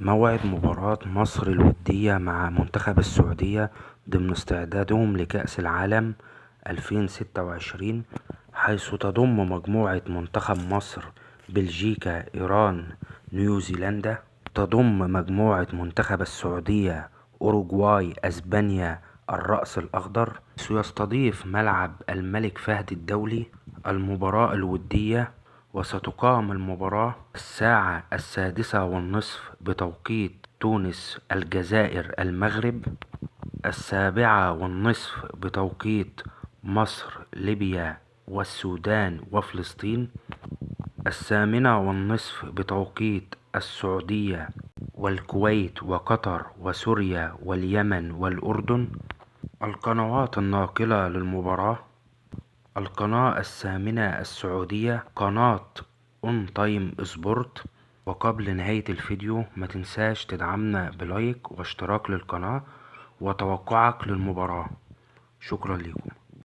موعد مباراة مصر الودية مع منتخب السعودية ضمن استعدادهم لكأس العالم 2026، حيث تضم مجموعة منتخب مصر بلجيكا، إيران، نيوزيلندا. تضم مجموعة منتخب السعودية أوروغواي، أسبانيا، الرأس الأخضر. سيستضيف ملعب الملك فهد الدولي المباراة الودية، وستقام المباراة الساعة 6:30 بتوقيت تونس، الجزائر، المغرب، 7:30 بتوقيت مصر، ليبيا والسودان وفلسطين، 8:30 بتوقيت السعودية والكويت وقطر وسوريا واليمن والأردن. القنوات الناقلة للمباراة: القناة الثامنة السعودية، قناة اون تايم سبورت. وقبل نهاية الفيديو ما تنساش تدعمنا بلايك واشتراك للقناة وتوقعك للمباراة. شكرا لكم.